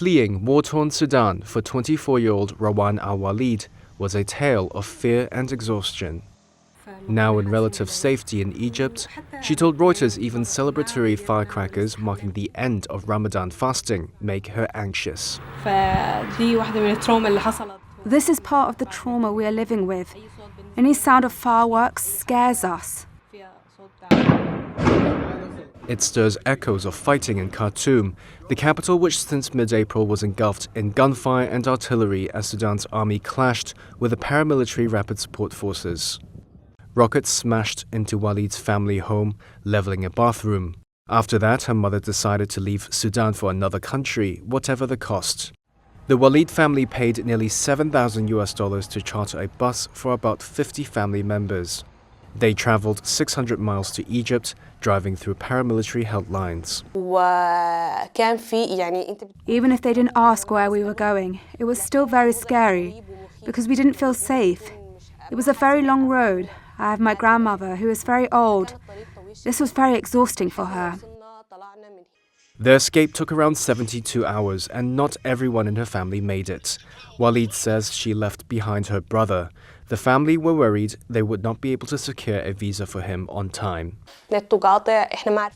Fleeing war-torn Sudan for 24-year-old Rawan al-Walid was a tale of fear and exhaustion. Now in relative safety in Egypt, she told Reuters even celebratory firecrackers marking the end of Ramadan fasting make her anxious. This is part of the trauma we are living with. Any sound of fireworks scares us. It stirs echoes of fighting in Khartoum, the capital which since mid-April was engulfed in gunfire and artillery as Sudan's army clashed with the paramilitary rapid support forces. Rockets smashed into Walid's family home, leveling a bathroom. After that, her mother decided to leave Sudan for another country, whatever the cost. The Walid family paid nearly $7,000 to charter a bus for about 50 family members. They traveled 600 miles to Egypt, driving through paramilitary-held lines. Even if they didn't ask where we were going, it was still very scary, because we didn't feel safe. It was a very long road. I have my grandmother, who is very old. This was very exhausting for her. Their escape took around 72 hours, and not everyone in her family made it. Walid says she left behind her brother. The family were worried they would not be able to secure a visa for him on time.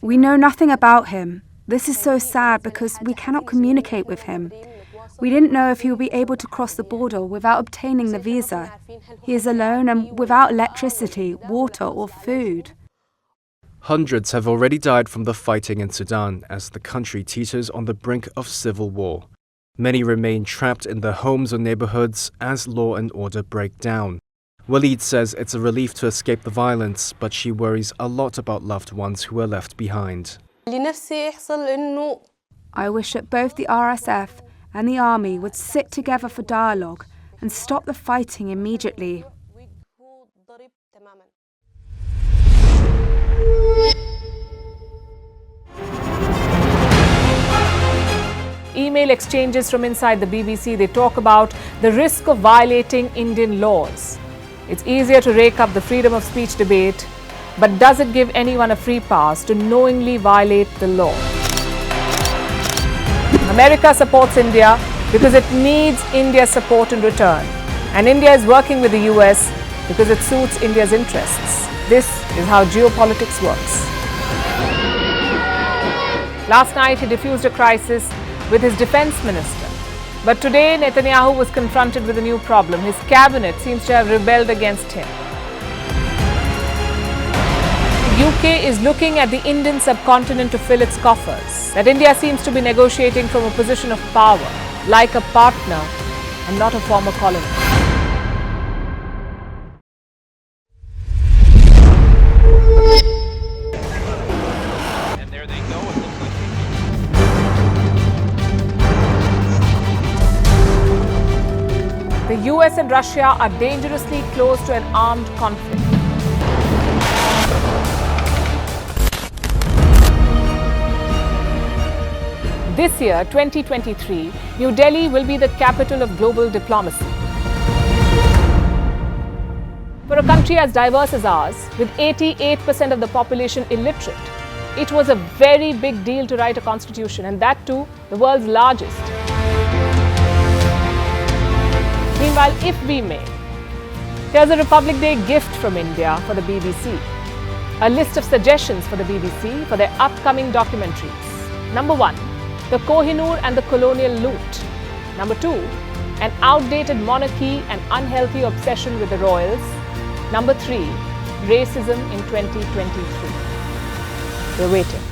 We know nothing about him. This is so sad because we cannot communicate with him. We didn't know if he would be able to cross the border without obtaining the visa. He is alone and without electricity, water or food. Hundreds have already died from the fighting in Sudan as the country teeters on the brink of civil war. Many remain trapped in their homes or neighborhoods as law and order break down. Walid says it's a relief to escape the violence, but she worries a lot about loved ones who are left behind. I wish that both the RSF and the army would sit together for dialogue and stop the fighting immediately. Email exchanges from inside the BBC, they talk about the risk of violating Indian laws. It's easier to rake up the freedom of speech debate, but does it give anyone a free pass to knowingly violate the law? America supports India because it needs India's support in return. And India is working with the US because it suits India's interests. This is how geopolitics works. Last night, he diffused a crisis with his defense minister. But today, Netanyahu was confronted with a new problem. His cabinet seems to have rebelled against him. The UK is looking at the Indian subcontinent to fill its coffers. That India seems to be negotiating from a position of power, like a partner and not a former colony. The US and Russia are dangerously close to an armed conflict. This year, 2023, New Delhi will be the capital of global diplomacy. For a country as diverse as ours, with 88% of the population illiterate, it was a very big deal to write a constitution, and that too, the world's largest. Meanwhile, if we may, here's a Republic Day gift from India for the BBC. A list of suggestions for the BBC for their upcoming documentaries. Number 1, the Kohinoor and the colonial loot. Number 2, an outdated monarchy and unhealthy obsession with the royals. Number 3, racism in 2023. We're waiting.